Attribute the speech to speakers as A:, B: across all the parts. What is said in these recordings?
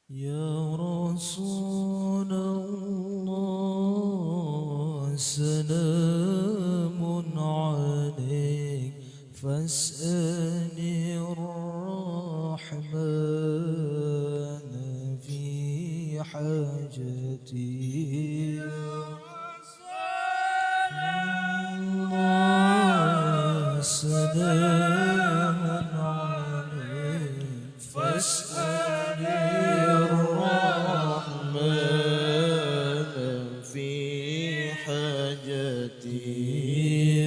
A: يا رسول الله سلام عليك فاسألني الرحمن في حاجتي الله سلام عليك فاسألني الرحمن في حاجتي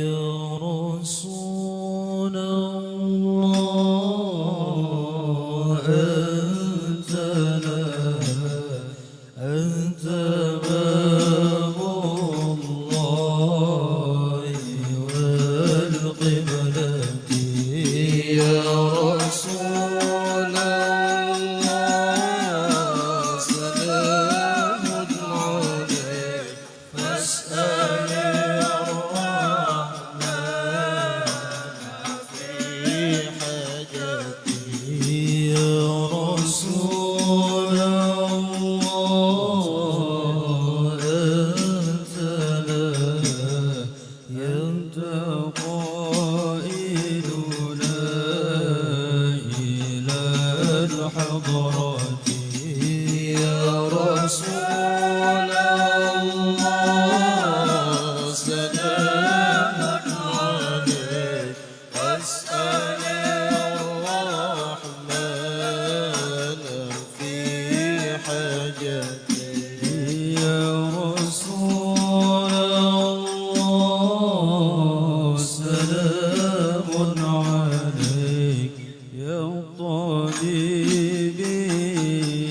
A: يا رسول الله أنت أنت باب الله والقبلة يا رسول الله سلام عليك فاسأل الرحمن في حاجتي يا رسول الله أنت أنت قائدنا إلى الحضرات يا رسول الله سلام عليك واسأل الرحمن في حاجتي يا رسول الله سلام عليك يا طبيبي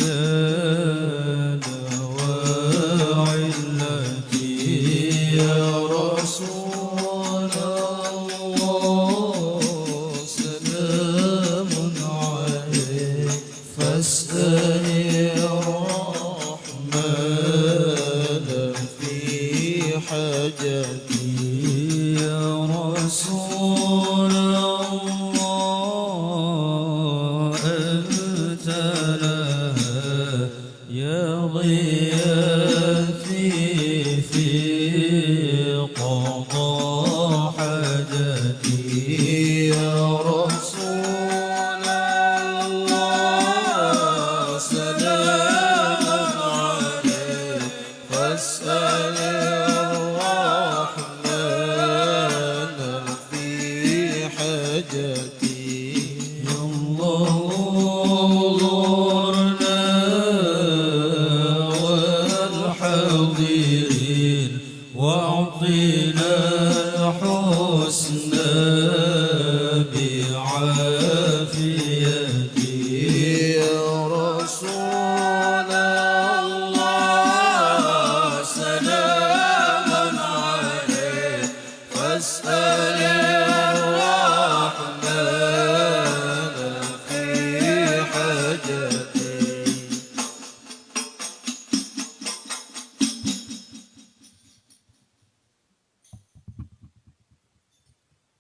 A: يا دواء علتي يا رسول الله سلام عليك فاسأل الرحمن في حاجتي يا رسول الله أنت لها يا ضيافي في قضاء حاجتي يا رسول الله سلام عليك فاسأل الرحمن في حاجتي يا الله انظرنا والحاضرين واعطنا الحسنى بعافيتي يا رسول الله سلام عليك فاسأل الرحمن في حاجتي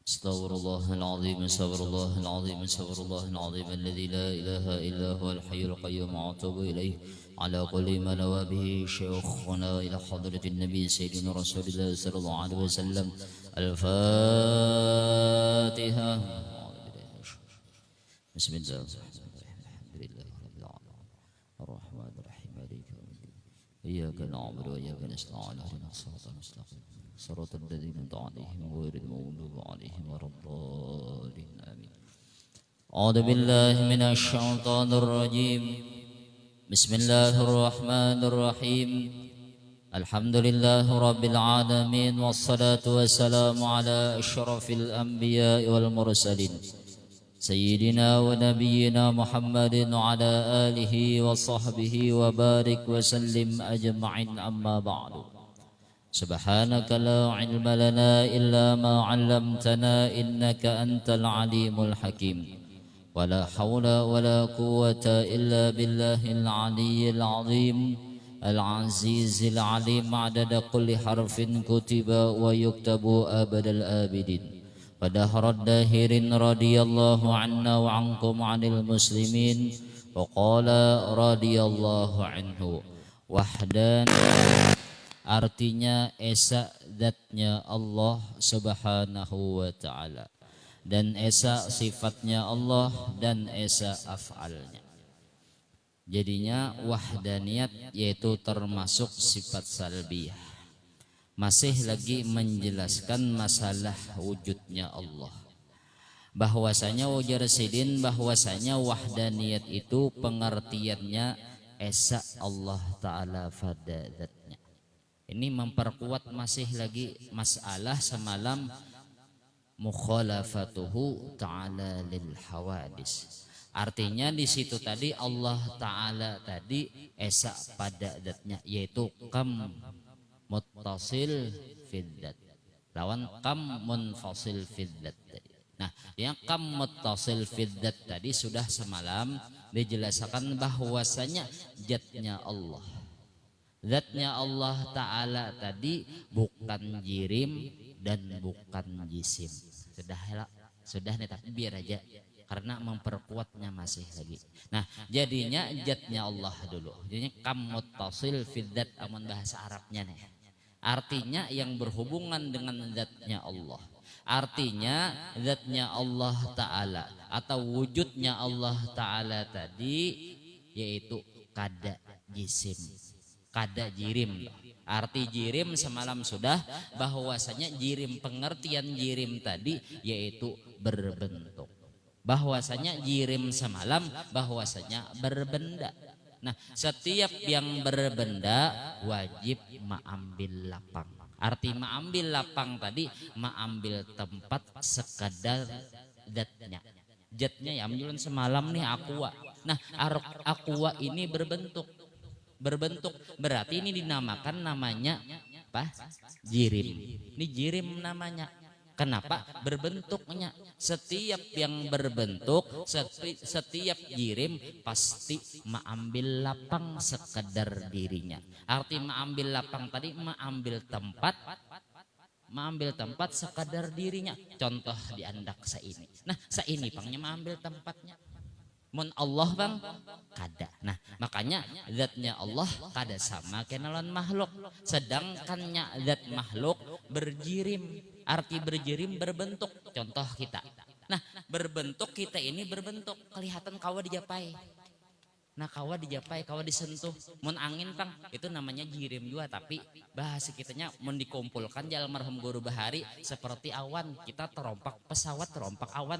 A: استغفر الله العظيم استغفر الله العظيم استغفر الله العظيم الذي لا إله إلا هو الحي القيوم وأتوب إليه على كل ما نوى به شيوخنا إلى حضرة النبي سيدنا رسول الله صلى الله عليه وسلم الفاتحة بسم الله الرحمن الرحيم الحمد لله رب العالمين الرحمن الرحيم مالك يوم الدين إياك نعبد وإياك نستعين اهدنا الصراط المستقيم صراط الذين أنعمت عليهم غير المغضوب عليهم ولا الضالين آمين أعوذ بالله من الشيطان الرجيم بسم الله الرحمن الرحيم الحمد لله رب العالمين والصلاة والسلام على أشرف الأنبياء والمرسلين سيدنا ونبينا محمد وعلى آله وصحبه وبارك وسلم أجمعين أما بعد سبحانك لا علم لنا إلا ما علمتنا إنك أنت العليم الحكيم ولا حول ولا قوة إلا بالله العلي العظيم العزيز العليم عدد كل حرف كتب ويكتب أبد الآبدين ودهر الداهرين رضي الله عنا وعنكم عن المسلمين Waqala radhiyallahu anhu, wahdan artinya esa zatnya Allah subhanahu wa ta'ala, dan esa sifatnya Allah, dan esa af'alnya. Jadinya wahdaniyat yaitu termasuk sifat salbiyah. Masih lagi menjelaskan masalah wujudnya Allah. Bahwasanya wajar sidin, bahwasanya wahdaniyat itu pengertiannya esa Allah Ta'ala pada zatnya. Ini memperkuat masih lagi masalah semalam mukhalafatuhu ta'ala lil hawadis. Artinya di situ tadi Allah Ta'ala tadi esa pada zatnya, yaitu kam muttasil fiddat lawan kam munfasil fiddat tadi. Nah, yang kam muttasil fiddat tadi sudah semalam dijelaskan bahwasanya zatnya Allah. Zatnya Allah Ta'ala tadi bukan jirim dan bukan jisim. Sudah nih, tapi biar aja karena memperkuatnya masih lagi. Nah, jadinya zatnya Allah dulu. Jadinya kam muttasil fiddat amun bahasa Arabnya nih. Artinya yang berhubungan dengan zatnya Allah. Artinya zatnya Allah Ta'ala atau wujudnya Allah Ta'ala tadi yaitu kada jisim, kada jirim. Arti jirim semalam sudah bahwasanya jirim, pengertian jirim tadi yaitu berbentuk. Bahwasanya jirim semalam bahwasanya berbenda. Nah, setiap yang berbenda wajib mengambil lapang. Arti mengambil lapang tadi mengambil tempat sekadar zatnya. Zatnya ya menjulan semalam nih aqua. Nah, aqua ini berbentuk berarti ini dinamakan namanya apa? Jirim. Ini jirim namanya. Kenapa? Berbentuknya. Setiap yang berbentuk, setiap jirim pasti mengambil lapang sekadar dirinya. Arti mengambil lapang tadi mengambil tempat sekadar dirinya. Contoh di andak saini. Nah, saini pangnya mengambil tempatnya. Mun Allah bang kada. Nah, makanya zatnya Allah kada sama kenalan makhluk. Sedangkannya zat makhluk berjirim. Arti berjirim berbentuk. Contoh kita. Nah, berbentuk kita ini berbentuk. Kelihatan kawa dijapai. Nah, kawa dijapai, kawa disentuh. Mun angin bang, itu namanya jirim juga. Tapi bahasa kitanya mun dikumpulkan jalan marhum guru bahari seperti awan. Kita terompak pesawat, terompak awan.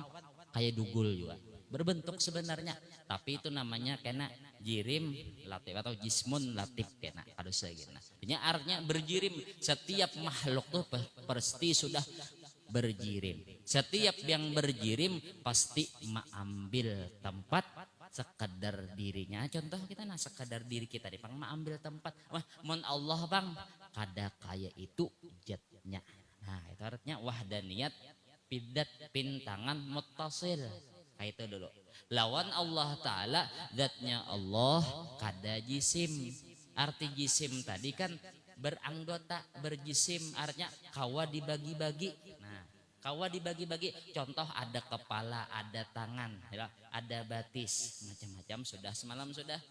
A: Kayak dugul juga. Berbentuk sebenarnya, tapi itu namanya kena jirim latif atau jismun latif kena harus segini. Artinya artinya berjirim. Setiap makhluk tuh pasti sudah berjirim. Setiap yang berjirim pasti mengambil tempat sekadar dirinya. Contoh kita sekadar diri kita dipang mengambil tempat. Wah, mon Allah bang kada kaya itu zatnya. Nah, itu artinya wahdaniyat pidat pintangan muttasil. Itu dulu. Lawan Allah Ta'ala zatnya Allah kada jisim. Arti jisim tadi kan beranggota, berjisim, artinya kawa dibagi-bagi. Nah, kawa dibagi-bagi. Contoh ada kepala, ada tangan, ada batis, macam-macam. Sudah semalam sudah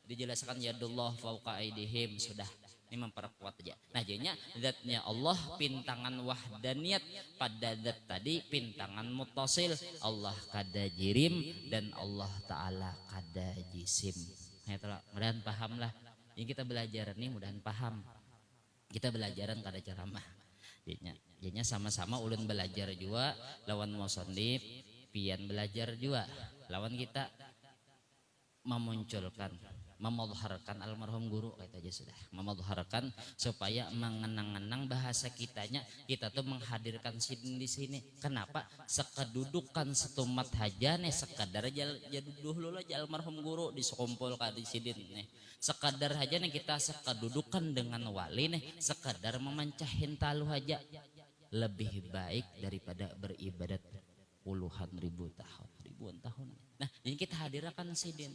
A: dijelaskan yadullah fauqa aidihim, sudah. Ini memperkuat aja. Nah, jadinya zatnya Allah pintangan wahdaniyat pada zat tadi pintangan muttasil. Allah kada jirim dan Allah Ta'ala kada jisim. Nah, itulah, mudahan paham lah. Ini kita belajar nih, mudahan paham. Kita belajaran kada ceramah. Jadinya sama-sama ulun belajar juga, lawan musannif pian belajar juga. Lawan kita memunculkan, memadharkan almarhum guru kayak aja sudah, memadharkan supaya mengenang-enang bahasa kitanya. Kita tuh menghadirkan sidin di sini. Kenapa? Sekedudukan setumat haja nih, sekadar aja dulu aja almarhum guru disukumpul di sidin nih. Sekadar aja nih kita sekedudukan dengan wali nih, sekadar memancahin talu aja lebih baik daripada beribadat puluhan ribuan tahun. Nah, jadi kita hadirkan sidin.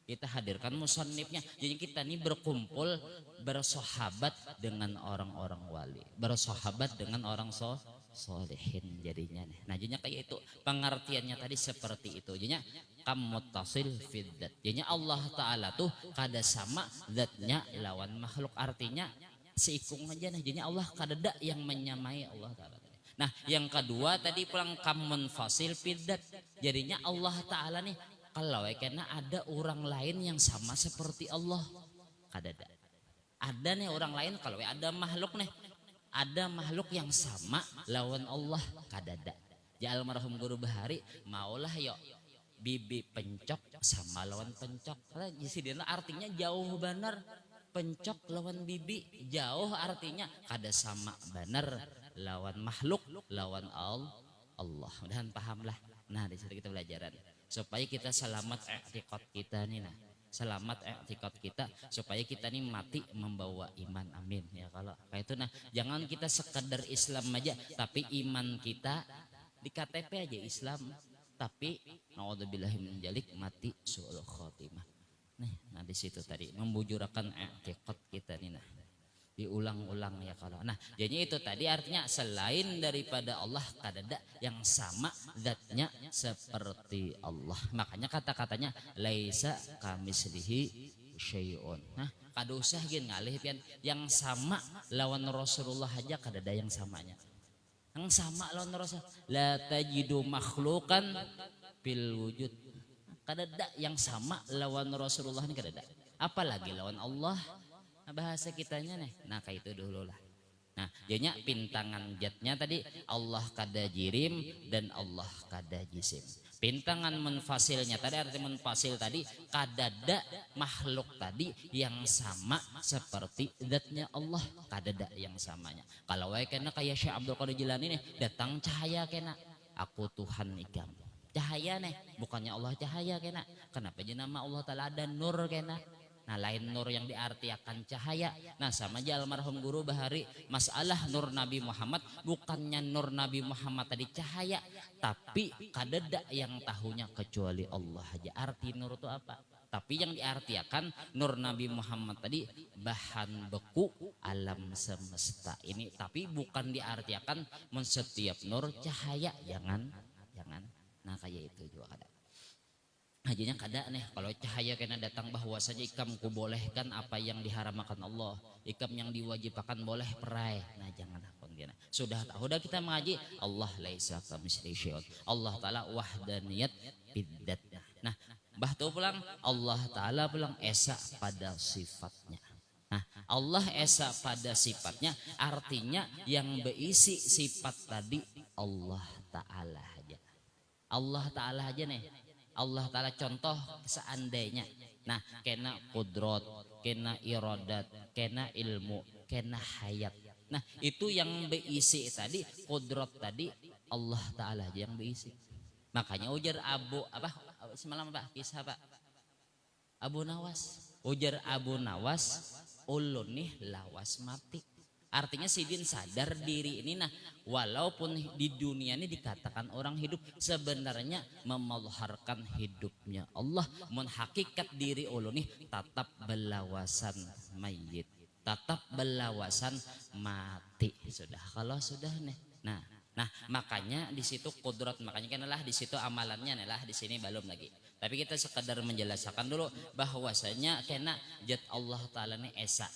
A: Kita hadirkan musannifnya. Jadi kita ini berkumpul bersahabat dengan orang-orang wali, bersahabat dengan orang solihin jadinya. Nah jadinya kayak itu pengertiannya tadi seperti itu. Jadinya kam muttasil fid dzat. Jadinya Allah Ta'ala tuh kada sama zatnya lawan makhluk, artinya seikung aja. Nah jadinya Allah kada ada yang menyamai Allah Ta'ala. Nah yang kedua tadi pulang kam munfasil fid dzat. Jadinya Allah Ta'ala nih kalau karena ada orang lain yang sama seperti Allah, kada ada. Ada nih orang lain kalau ada makhluk nih, ada makhluk yang sama lawan Allah, kadada. Ya almarhum guru Bahari maulah yo bibi pencok sama lawan pencok. Jadi artinya jauh benar, pencok lawan bibi jauh, artinya kada sama benar lawan makhluk lawan Allah. Mudahan pahamlah. Nah di situ kita belajaran supaya kita selamat i'tiqad kita nih, nah selamat i'tiqad kita supaya kita nih mati membawa iman, amin ya. Kalau kayak itu nah jangan kita sekedar Islam aja tapi iman kita di KTP aja Islam tapi naudzubillahi min dzalik mati su'ul khotimah. Nah di situ tadi membujurakan i'tiqad kita nih, nah diulang-ulang ya kalau. Nah jadi itu tadi artinya selain daripada Allah kadada yang sama zatnya seperti Allah. Makanya kata-katanya laisa kamislihi syai'un. Nah kada usah gin ngalih pian yang sama lawan Rasulullah aja kadada yang samanya. Yang sama lawan Rasul la tajidu makhluqan fil wujud. Kadada yang sama lawan Rasulullah ini kadada. Apalagi lawan Allah. Bahasa kitanya nih, nah kayak itu dulu lah. Nah jadinya pintangan jatnya tadi Allah kada jirim dan Allah kada jisim. Pintangan munfasilnya tadi arti munfasil tadi kadada makhluk tadi yang sama seperti zatnya Allah, kadada yang samanya. Kalau kena kayak Syekh Abdul Qadir Jilani nih datang cahaya kena aku Tuhan ikam. Cahaya nih bukannya Allah cahaya kena. Kenapa jadi nama Allah Ta'ala ada nur kena. Nah lain nur yang diartikan cahaya. Nah sama aja almarhum guru Bahari masalah nur Nabi Muhammad bukannya nur Nabi Muhammad tadi cahaya, tapi kadada yang tahunya kecuali Allah aja. Arti nur itu apa? Tapi yang diartikan nur Nabi Muhammad tadi bahan beku alam semesta ini, tapi bukan diartikan setiap nur cahaya, jangan. Nah kayak itu juga ada. Hajinya kada nih kalau cahaya kena datang bahwasanya ikam kubolehkan apa yang diharamkan Allah, ikam yang diwajibkan boleh perai. Nah jangan akun gina. Sudah kita mengaji Allah laisa kamitslihi syai'un. Allah Ta'ala wahdaniyat biddat. Nah bahtu pulang Allah Ta'ala pulang esa pada sifatnya. Nah Allah esa pada sifatnya artinya yang berisi sifat tadi Allah Ta'ala aja. Allah Ta'ala aja nih. Allah Ta'ala contoh seandainya. Nah kena kudrot, kena iradat, kena ilmu, kena hayat. Nah itu yang berisi tadi kudrot tadi Allah Ta'ala aja yang berisi. Makanya ujar Abu apa semalam apa kisah Pak Abu Nawas. Ujar Abu Nawas ulun nih lawas mati. Artinya sidin sadar diri ini, nah walaupun di dunia ini dikatakan orang hidup sebenarnya memelharkan hidupnya Allah, menghakikat diri ulun nih tetap belawasan mayit, tetap belawasan mati sudah kalau sudah nih. Nah makanya di situ kudrat, makanya kenalah di situ amalannya nih di sini belum lagi. Tapi kita sekedar menjelaskan dulu bahwasanya kena zat Allah Ta'ala nih esa.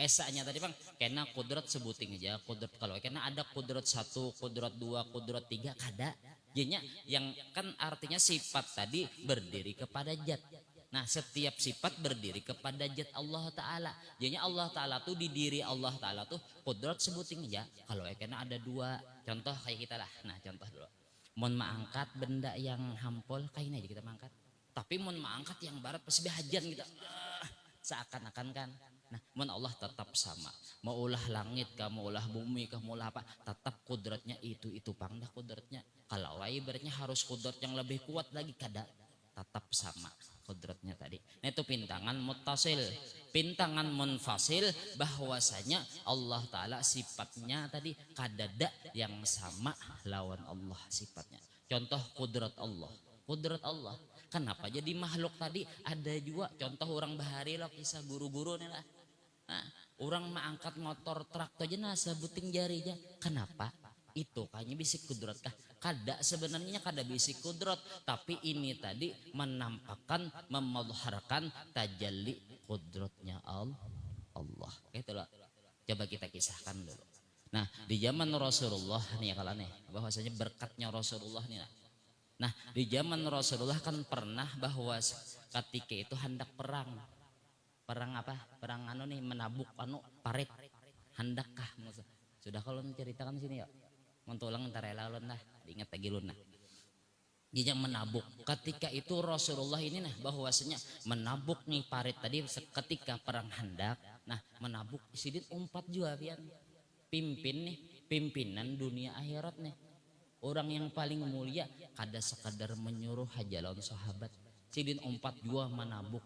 A: Esanya tadi bang, kena kudrat sebuting aja kudrat. Kalau kena ada kudrat 1, kudrat 2, kudrat 3 kada. Jadinya yang kan artinya sifat tadi berdiri kepada zat. Nah setiap sifat berdiri kepada zat Allah Ta'ala. Jadinya Allah Ta'ala tuh di diri Allah Ta'ala tuh kudrat sebuting aja. Kalau kena ada 2, contoh kayak kita lah. Nah contoh dulu. Mau mengangkat benda yang hampol kayak ini aja kita mengangkat. Tapi mau mengangkat yang barat pasti hajan gitu. Seakan-akan kan. Nah, mun Allah tetap sama. Mau ulah langit kah, mau ulah bumi kah, mau ulah apa, tetap kudratnya itu pangdah kudratnya. Kalau ibaratnya harus kudrat yang lebih kuat lagi kada, tetap sama kudratnya tadi. Nah itu pintangan muttasil, pintangan munfasil bahwasanya Allah Ta'ala sifatnya tadi kadada yang sama lawan Allah sifatnya. Contoh kudrat Allah. Kudrat Allah. Kenapa jadi makhluk tadi ada juga contoh orang Bahari loh kisah guru-guru nih lah. Nah, orang mengangkat motor traktor aja nah sebuting jari aja. Kenapa? itu kayaknya bisik kudrat kah? Kada sebenarnya kada bisik kudrat, tapi ini tadi menampakkan, memadharkan tajalli kudratnya Allah. Itulah. Coba kita kisahkan dulu. Nah, di zaman Rasulullah nih kalau nih, bahwasanya berkatnya Rasulullah nih. Nah, di zaman Rasulullah kan pernah bahwa ketika itu hendak perang. Perang apa? Perang anu nih, menabuk anu parit. Hendakkah? Sudah kalau menceritakan sini ya. Mentulang entar rela ulun dah, diingat lagi ulun nah. Dia menabuk. Ketika itu Rasulullah ini nah bahwasanya menabuk nih parit tadi ketika perang Handak. Nah, menabuk sidin umpat juga pian. Pimpin nih, pimpinan dunia akhirat nih. Orang yang paling mulia kada sekadar menyuruh aja lawan sahabat. Sidin umpat jua menabuk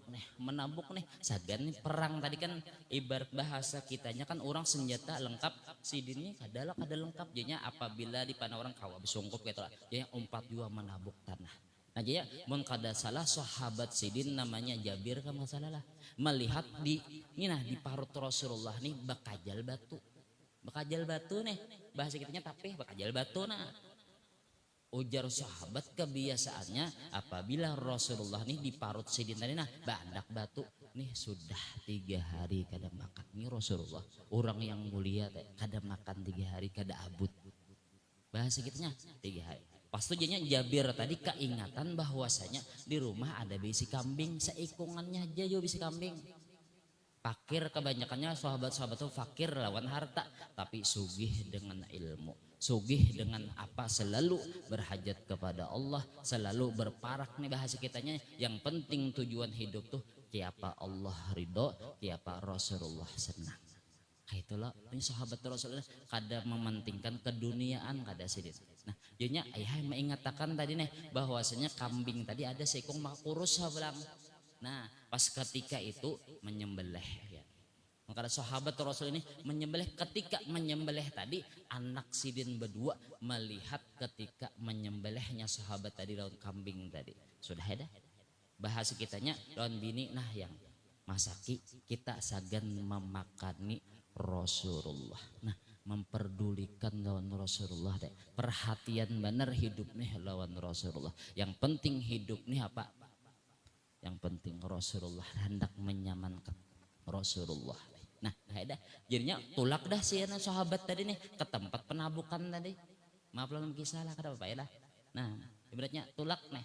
A: nih sagan nih perang tadi kan ibarat bahasa kitanya kan orang senjata lengkap sidinnya kada lengkap jadinya apabila di panah orang kawa besungkup gitu lah jadinya umpat jua menabuk tanah. Nah jadi mun kada salah sahabat sidin namanya Jabir kan masalah lah melihat di parut Rasulullah nih bakajal batu nih bahasa kitanya tapi bakajal batu nah. Ujar sahabat kebiasaannya apabila Rasulullah nih di parut sidin tadi nah bandak batu nih sudah 3 hari kada makan nih Rasulullah orang yang mulia kada makan 3 hari kada abut bahasa kitanya 3 hari pas itu jadinya Jabir tadi keingatan bahwasanya di rumah ada bisi kambing seikungannya aja yo bisi kambing fakir kebanyakannya sahabat-sahabat itu fakir lawan harta tapi sugih dengan ilmu sugih dengan apa selalu berhajat kepada Allah selalu berparak nih bahasa kitanya yang penting tujuan hidup tuh kiapa Allah ridho kiapa Rasulullah senang kayak itulah ini sahabat Rasulullah kada mementingkan keduniaan kada sidin. Nah jadinya ayah mengatakan tadi nih bahwasanya kambing tadi ada seekor makurus sabelang. Nah pas ketika itu menyembelih ya. Maka sahabat Rasul ini menyembelih ketika menyembelih tadi anak sidin berdua melihat ketika menyembelihnya sahabat tadi lawan kambing tadi sudah ada bahasa kitanya lawan bini nah yang masaki kita sagan memakani Rasulullah nah memperdulikan lawan Rasulullah deh perhatian benar hidup nih lawan Rasulullah yang penting hidup nih apa yang penting Rasulullah hendak menyamankan Rasulullah. Nah, dah jadinya tulak dah si sahabat tadi nih ke tempat penabukan tadi. Maaf belum kisah lah kada apa ya dah. Nah, ibaratnya tulak nih.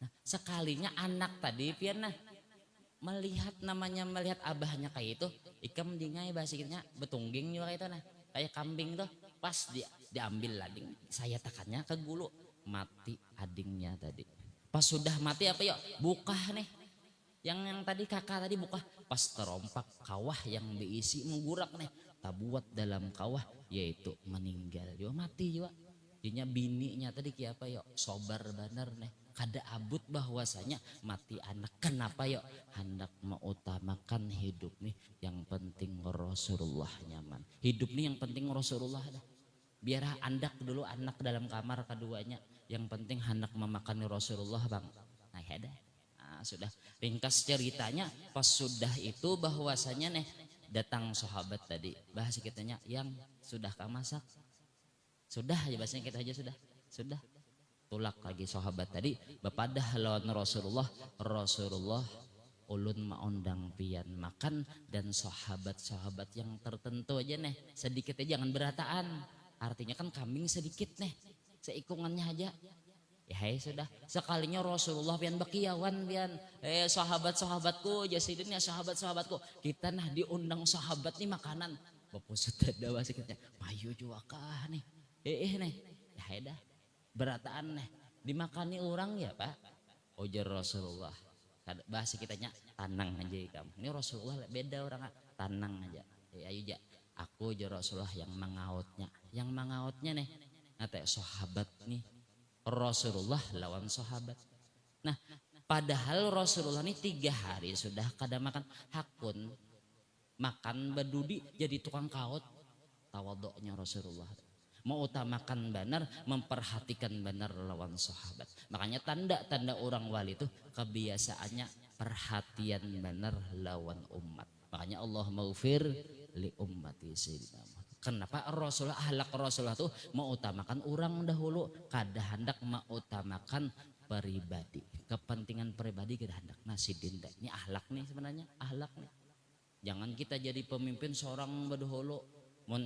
A: Nah, sekalinya anak tadi pian nah melihat melihat abahnya kayak itu, ikam dingai basiknya betungging juga itu nah. Kayak kambing tuh pas diambil lading saya tekannya ke gulu mati adingnya tadi. Pas sudah mati apa yuk buka nih yang tadi kakak tadi buka pas terompak kawah yang diisi menggurak nih tabuat dalam kawah yaitu meninggal juga mati juga jadinya bininya tadi kiapa yuk sobar bener nih kada abut bahwasanya mati anak kenapa yuk hendak mengutamakan hidup nih yang penting Rasulullah nyaman hidup nih yang penting Rasulullah dah biar andak dulu anak dalam kamar keduanya yang penting hendak memakan Rasulullah bang nah ya dah sudah ringkas ceritanya pas sudah itu bahwasanya nih datang sahabat tadi bahasa kitanya yang sudah masak sudah aja bahasanya kita aja sudah tulak lagi sahabat tadi bepadah lawan Rasulullah ulun maundang pian makan dan sahabat-sahabat yang tertentu aja nih sedikit aja jangan berataan artinya kan kambing sedikit nih seikungannya aja ya sudah sekalinya Rasulullah pian bakiawan pian sahabat-sahabatku jasidin ya sahabat-sahabatku kita nah diundang sahabat nih makanan bapusut ada bahasa kita payu juga kah nih nih ya dah berataan nih dimakani orang ya pak ujar Rasulullah bahasa kitanya tanang aja kamu ini Rasulullah beda orang tanang aja ya ayo ja aku ujar Rasulullah yang mengautnya nih nate sahabat nih Rasulullah lawan sahabat. Nah, padahal Rasulullah ini 3 hari sudah kada makan hakun makan bedudi jadi tukang kaut tawaduknya Rasulullah. Mau utamakan benar memperhatikan benar lawan sahabat. Makanya tanda-tanda orang wali itu kebiasaannya perhatian benar lawan umat. Makanya Allah maghfir li ummati sayyidina Muhammad. Kenapa Rasulullah ahlak Rasulullah tuh mengutamakan orang dahulu, kada hendak mengutamakan pribadi, kepentingan pribadi kada hendak. Nah sidin ini ahlak nih sebenarnya, ahlak nih. Jangan kita jadi pemimpin seorang berdahulu.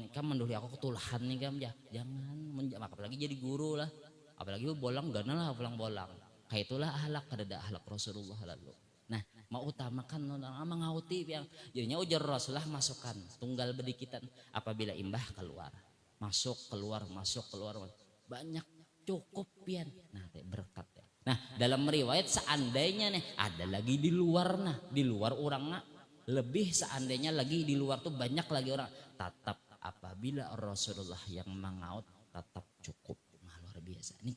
A: Kan mendahului aku ketulahan nih kam ya. Jangan, apalagi jadi guru lah. Apalagi bolang gana lah bolang-bolang. Kayak itulah ahlak, kada ada ahlak Rasulullah lalu. Nah, mau utamakan mengauti yang jadinya ujar Rasulullah masukkan tunggal bedikitan apabila imbah keluar. Masuk keluar banyak cukup pian. Nah, berkat ya. Nah, dalam riwayat seandainya nih ada lagi di luar orang lebih seandainya lagi di luar tuh banyak lagi orang tetap apabila Rasulullah yang mengaut tetap cukup. Nah, luar biasa. Ini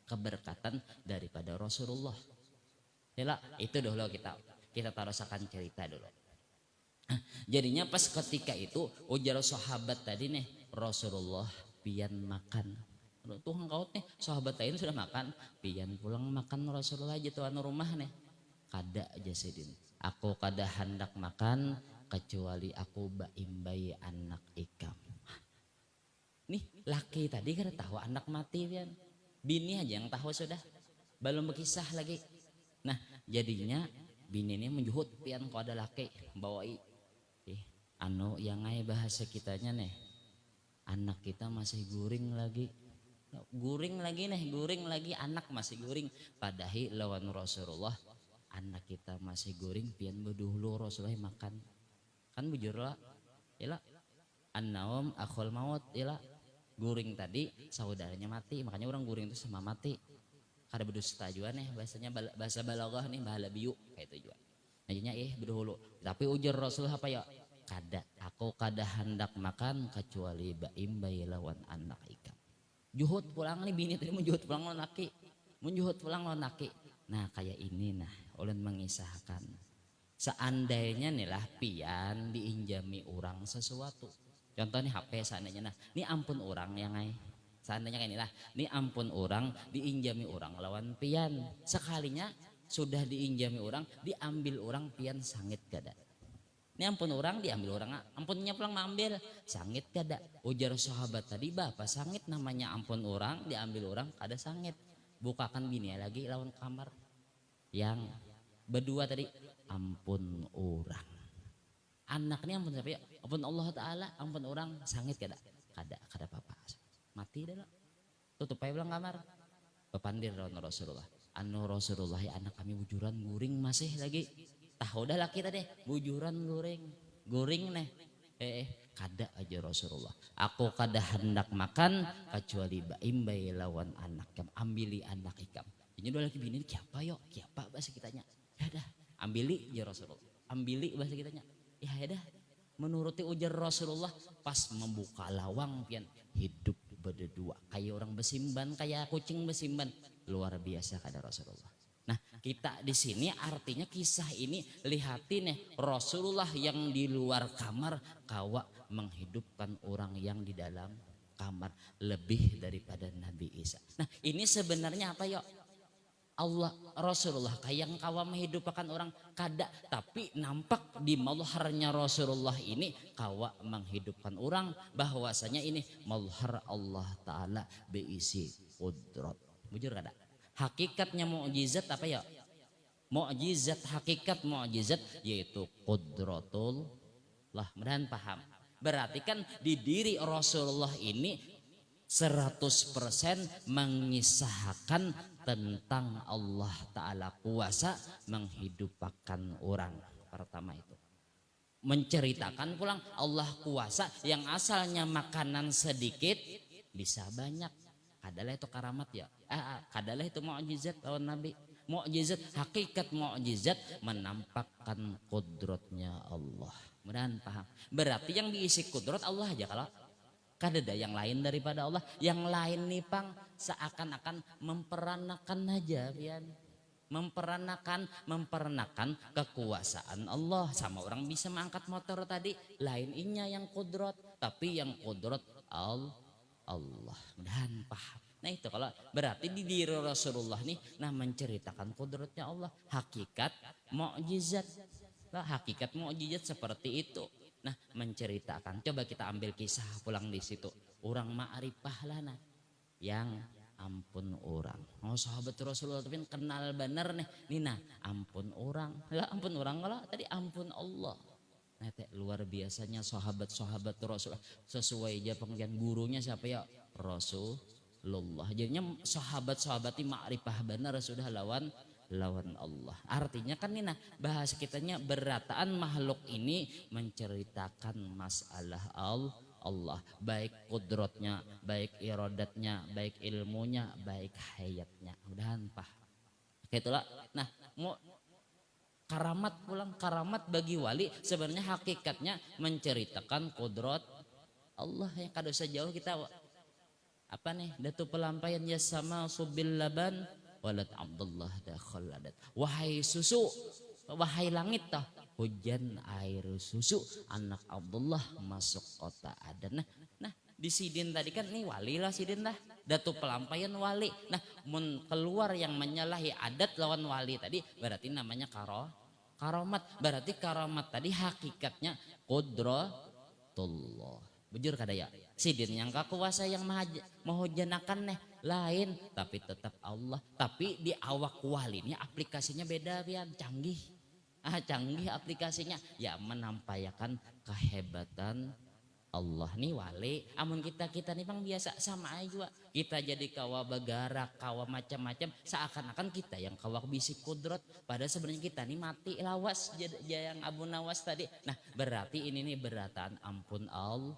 A: keberkatan daripada Rasulullah. Yalah, itu dulu kita tarusakan cerita dulu. Jadinya pas ketika itu ujar sahabat tadi nih Rasulullah pian makan. Tuh engkau nih sahabat lain sudah makan, pian pulang makan Rasulullah aja tuan rumah nih. Kada aja sedin. Aku kada hendak makan kecuali aku baimbai anak ikam. Nih laki tadi kada tahu anak mati pian. Bini aja yang tahu sudah. Belum berkisah lagi. Nah jadinya bini ini menjuhut pian kau ada laki bawai yang ngai bahasa kitanya nih anak kita masih guring lagi anak masih guring padahi lawan Rasulullah anak kita masih guring pian berdahulu Rasulullah makan kan bujur lah ilah an-naum akhul maut ilah guring tadi saudaranya mati makanya orang guring itu sama mati. Kada berdusta juga nih bahasanya bahasa balaghah nih bahala biu kayak itu juga. Akhirnya berdahulu. Tapi ujar Rasulullah apa ya? Aku kada hendak makan kecuali baimbai lawan anak ikam. Juhud pulang nih bini tadi menjuhud pulang lawan laki. Menjuhud pulang lawan laki. Nah kayak ini nah ulun mengisahkan. Seandainya nih lah pian diinjami orang sesuatu. Contohnya HP seandainya nah. Ini ampun orang yang ngai. Seandainya kayak inilah, ini ampun orang diinjami orang lawan pian. Sekalinya sudah diinjami orang, diambil orang pian sangit kada. Ini ampun orang diambil orang, ampunnya pulang mengambil sangit kada. Ujar sahabat tadi bapak sangit namanya ampun orang diambil orang kada sangit. Bukakan bini lagi lawan kamar. Yang berdua tadi ampun orang. Anaknya ampun siapa ya? Ampun Allah Ta'ala, ampun orang sangit kada. Kada apa-apa. Mati dah lah. Tutup aja bilang kamar. Pepandir lawan Rasulullah. Anu Rasulullah ya anak kami bujuran guring masih lagi. Tahu dah laki tadi bujuran guring nih. Kada aja Rasulullah. Aku kada hendak makan kecuali baimbai lawan anak kam ambili anak ikam. Ini dua laki bini kiapa yo kiapa bahasa kitanya. Ya dah ambili ya Rasulullah. Ambili bahasa kitanya. Ya dah menuruti ujar Rasulullah pas membuka lawang pian hidup berdua kayak orang besimban kayak kucing besimban luar biasa kada Rasulullah. Nah kita di sini artinya kisah ini lihatin nih Rasulullah yang di luar kamar kawa menghidupkan orang yang di dalam kamar lebih daripada Nabi Isa. Nah ini sebenarnya apa yuk? Allah Rasulullah kayak kawa menghidupkan orang kada tapi nampak di malharnya Rasulullah ini kawa menghidupkan orang bahwasanya ini malhar Allah Ta'ala beisi qudrat. Bujur kada? Hakikatnya mukjizat apa ya? Mukjizat hakikat mukjizat yaitu qudratullah. Mudahan paham. Berarti kan di diri Rasulullah ini 100% mengisahkan tentang Allah Ta'ala kuasa menghidupkan orang. Pertama itu menceritakan pulang Allah kuasa yang asalnya makanan sedikit bisa banyak. Kadalah itu karamat ya. Kadalah itu mukjizat lawan Nabi. Mukjizat hakikat mukjizat menampakkan kudratnya Allah. Mudahan paham. Berarti yang diisi kudrat Allah aja kalau kada ada yang lain daripada Allah. Yang lain nih pang seakan-akan memperanakan aja pian. Memperanakan kekuasaan Allah. Sama orang bisa mengangkat motor tadi. Lain inya yang kudrat. Tapi yang kudrat Allah. Mudahan paham. Nah itu kalau berarti di diri Rasulullah nih nah menceritakan kudratnya Allah. Hakikat mukjizat. Hakikat mukjizat seperti itu.
B: Nah, menceritakan. Coba kita ambil kisah pulang di situ. Orang ma'rifah lah nah. Yang ampun orang. Oh sahabat Rasulullah tapi kenal bener nih. Nina, ampun orang. Lah ampun orang lah tadi ampun Allah. Nah, luar biasanya sahabat-sahabat Rasulullah. Sesuai aja panggilan gurunya siapa ya? Rasulullah. Jadinya sahabat-sahabat ini ma'rifah bener sudah lawan Allah. Artinya kan Nina bahasa kitanya berataan makhluk ini menceritakan masalah Allah, baik kudrotnya, baik iradatnya, baik ilmunya, baik hayatnya. Mudahan paham. Itulah. Nah, mau karamat pulang, karamat bagi wali sebenarnya hakikatnya menceritakan kudrot Allah yang kada usah jauh kita apa nih datu pelampaian ya sama subil laban walad Abdullah dakhaladat. Wahai susu, wahai langit tah hujan air susu anak Abdullah masuk kota Adan. Nah di sidin tadi kan nih wali lah sidin dah datu pelampaian wali. Nah mun keluar yang menyalahi adat lawan wali tadi berarti namanya karomat. Berarti karomat tadi hakikatnya qudratullah. Bujur kada ya sidin yang kakuasa yang mahujanakan nih lain tapi tetap Allah. Tapi di awak wali ini aplikasinya beda pian canggih. Canggih aplikasinya ya menampakkan kehebatan Allah nih wali. Amun kita nih bang biasa sama aja kita jadi kawa bagara kawa macam-macam seakan-akan kita yang kawa bisik kudrat padahal sebenarnya kita nih mati lawas yang Abu Nawas tadi. Nah berarti ini nih beratan ampun Allah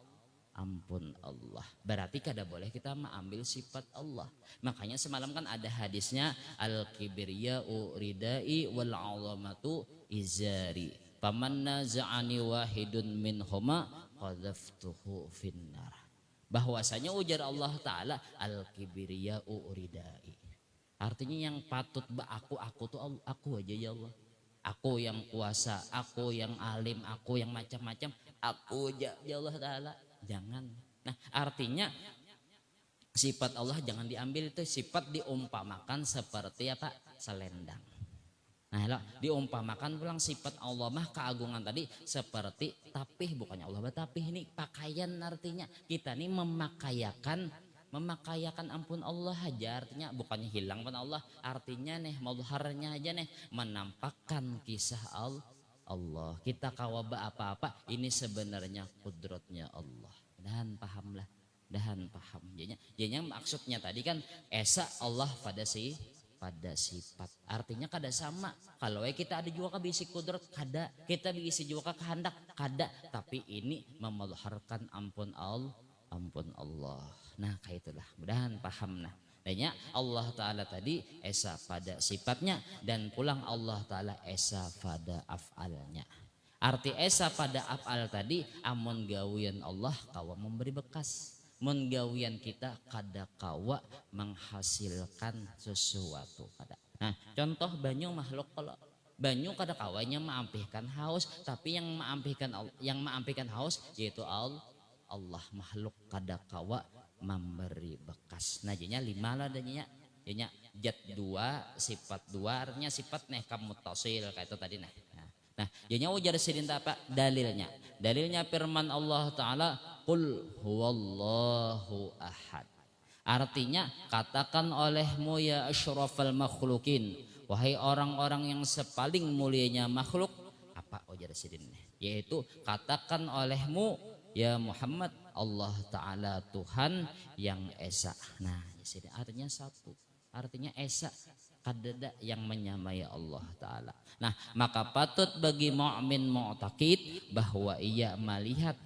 B: berarti kada boleh kita mengambil sifat Allah. Makanya semalam kan ada hadisnya al kibriya'u ridai wal 'azamatu izari faman naza'ani wahidun minhuma qadhaftuhu finnar. Bahwasanya ujar Allah taala al kibriya'u ridai artinya yang patut aku tuh aku aja ya Allah. Aku yang kuasa, aku yang alim, aku yang macam-macam, aku aja ya Allah taala. Jangan. Nah artinya sifat Allah jangan diambil itu sifat diumpamakan seperti apa selendang. Nah lo diumpamakan pulang sifat Allah mah keagungan tadi seperti tapih bukannya Allah batapih ini pakaian artinya kita nih memakaiakan ampun Allah aja artinya bukannya hilang pun Allah artinya nih mazharnya aja nih menampakkan kisah Allah kita kawaba apa-apa ini sebenarnya kudratnya Allah. Dan pahamlah paham jadinya maksudnya tadi kan esa Allah pada sifat artinya kada sama kalau kita ada juga bisik kudrat kada kita bisa juga kehendak kada tapi ini memelharkan ampun Allah. Nah kayak itulah mudahan paham. Nah adanya Allah Ta'ala tadi esa pada sifatnya dan pulang Allah Ta'ala esa pada af'alnya. Arti esa pada af'al tadi amun gawian Allah kawa memberi bekas. Mun gawian kita kada kawa menghasilkan sesuatu kada. Nah contoh banyu makhluk kalau banyu kada kawanya maampihkan haus tapi yang maampihkan haus yaitu Allah makhluk kada kawa memberi bekas. Nah jadinya 5 lah adanya jadinya jat 2 sifat 2 artinya sifat nih kamu tasil kayak itu tadi nah jadinya ujar sidin apa dalilnya firman Allah Ta'ala qul huwallahu ahad artinya katakan olehmu ya asyrafal makhlukin wahai orang-orang yang sepaling mulianya makhluk apa ujar sidin yaitu katakan olehmu ya Muhammad Allah Ta'ala Tuhan yang esa. Nah artinya satu artinya esa kadada yang menyamai Allah Ta'ala. Nah maka patut bagi mu'min mu'taqid bahwa ia melihat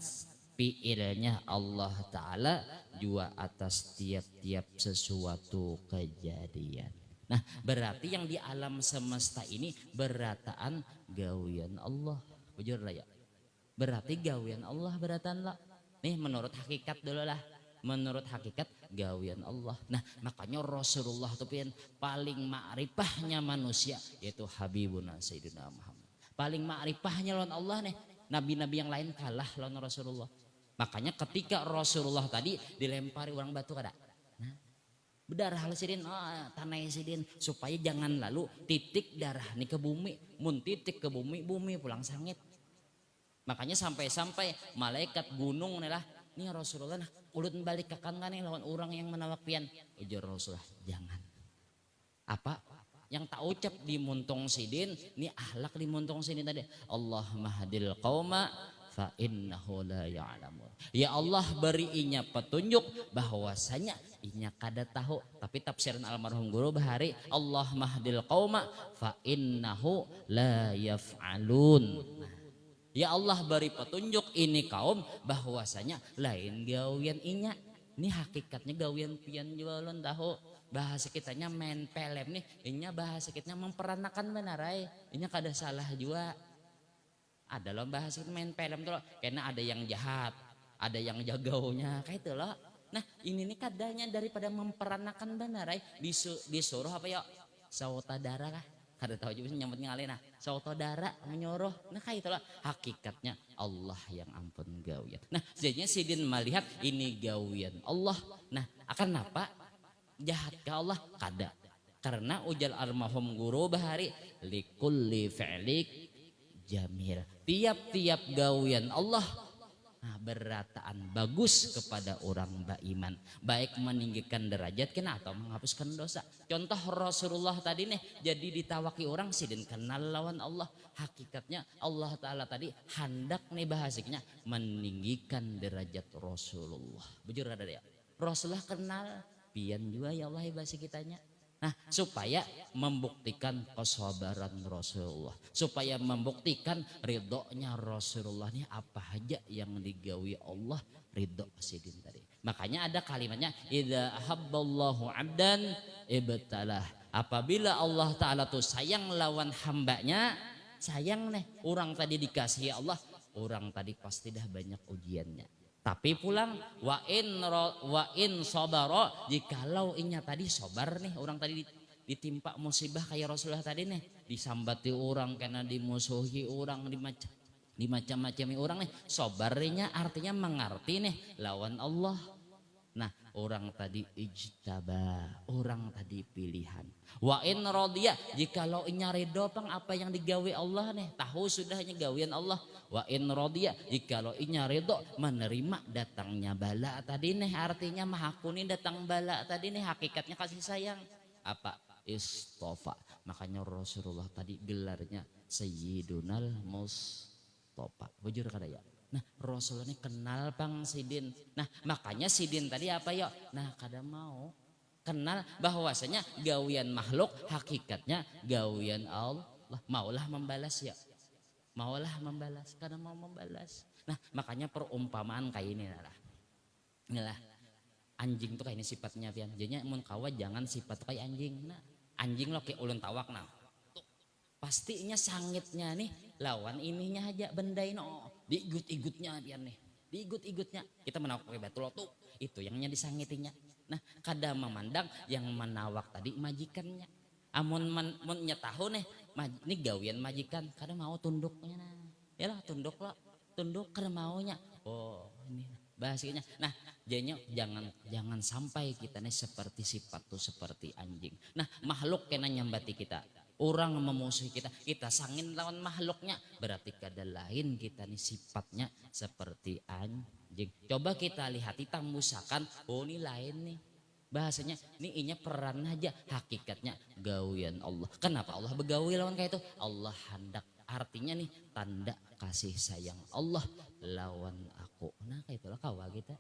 B: fi'ilnya Allah Ta'ala juga atas tiap-tiap sesuatu kejadian. Nah berarti yang di alam semesta ini berataan gawian Allah bujur lah ya berarti gawian Allah beratan lah nih menurut hakikat dulu lah menurut hakikat gawian Allah. Nah makanya Rasulullah itu paling ma'rifahnya manusia yaitu Habibuna Sayyidina Muhammad paling ma'rifahnya lawan Allah nih nabi-nabi yang lain kalah lawan Rasulullah. Makanya ketika Rasulullah tadi dilempari orang batu kada nah berdarah sidin tanah sidin supaya jangan lalu titik darah nih ke bumi mun titik ke bumi pulang sangit. Makanya sampai-sampai malaikat gunung nih lah, nih Rasulullah nah, ulun balik ke kan nih lawan orang yang menawak pian. Ujar Rasulullah, jangan. Apa? Yang tak ucap di Muntong Sidin, ini ahlak di Muntong Sidin tadi. Allahumma hadil qauma fa innahu la ya'lamun. Ya Allah beri inya petunjuk bahwasanya inya kada tahu, tapi tafsiran almarhum guru bahari Allahumma hadil qauma fa innahu la yaf'alun. Ya Allah beri petunjuk ini kaum bahwasanya lain gawian inya. Ini hakikatnya gawian pian jualan tahu. Bahasa kitanya main pelem nih, inya bahasa kitanya memperanakan benar ay. Inya kada salah juga. Ada loh bahasa kita main pelem tuh loh. Karena ada yang jahat, ada yang jagaunya, kayak itu loh. Nah ini nih kadanya daripada memperanakan benar ay. Disuruh apa ya? Sautadara kah? Kada tahu juga nyambut ngalih nah. Sautadara menyuruh. Nah kayak itu loh. Hakikatnya Allah yang ampun gawian. Nah jadinya Sidin melihat ini gawian Allah. Nah akan apa? Jahat ke Allah kada, karena ujar almarhum guru bahari likulli fi'lik jamil, tiap-tiap gawian Allah nah, berataan bagus kepada orang beriman, baik meninggikan derajat kena atau menghapuskan dosa. Contoh Rasulullah tadi nih jadi ditawaki orang Sidin kenal lawan Allah. Hakikatnya Allah Ta'ala tadi hendak nih bahasanya meninggikan derajat Rasulullah. Bujur ada ya Rasulullah kenal pian juga ya Allah bahasa kitanya. Nah supaya membuktikan kesabaran Rasulullah, supaya membuktikan ridhonya Rasulullah ini apa aja yang digawi Allah ridho Sidin tadi. Makanya ada kalimatnya idza habballahu abdan ibtalah. Apabila Allah Ta'ala tuh sayang lawan hambanya, sayang nih orang tadi dikasihi Allah, orang tadi pasti dah banyak ujiannya. Tapi pulang wa in sabara, jikalau inya tadi sabar nih orang tadi ditimpa musibah kayak Rasulullah tadi nih, disambati orang karena dimusuhi orang dimacam-macami orang nih, sabarnya artinya mengerti nih lawan Allah. Nah orang tadi ijtaba, orang tadi pilihan. Wa in radiya, jikalau inya ridho pang apa yang digawe Allah nih, tahu sudahnya gawian Allah. Wa in radiya, jikalau inya ridho menerima datangnya bala tadi nih, artinya mahakuni datang bala tadi nih, hakikatnya kasih sayang. Apa? Istofa. Makanya Rasulullah tadi gelarnya Sayyidunal Mustafa. Bujur kada ya? Nah Rasulullah ini kenal pang Sidin. Nah makanya Sidin tadi apa ya? Nah kada mau kenal bahwasanya gawian makhluk hakikatnya gawian Allah. Maulah membalas ya. Maulah membalas, kada mau membalas. Nah makanya perumpamaan kayak ini lah. Inilah anjing tuh kayak ini sifatnya pian. Jadinya mun kawa jangan sifat kayak anjing. Nah anjing lo kayak ulun tawak nah. Pastinya sangitnya nih lawan ininya aja benda ini diigut-igutnya pian nih, diigut-igutnya kita menawak pakai batu lotu itu yangnya disangitinya. Nah kada memandang yang menawak tadi majikannya. Amun nya tahu nih ini gawian majikan kada mau tunduknya nah, ya lah tunduk lo tunduk kada maunya. Oh ini bahasanya. Nah jadinya jangan sampai kita nih seperti sifat tuh seperti anjing. Nah makhluk kena nyambati kita. Orang memusuhi kita, kita sangin lawan makhluknya, berarti kada lain kita nih sifatnya seperti anjing. Coba kita lihat tambusakan, oh ini lain nih. Bahasanya ini inya peran aja, hakikatnya gawian Allah. Kenapa Allah begawi lawan kayak itu? Allah hendak, artinya nih tanda kasih sayang Allah lawan aku. Nah kayak itulah kawa kita.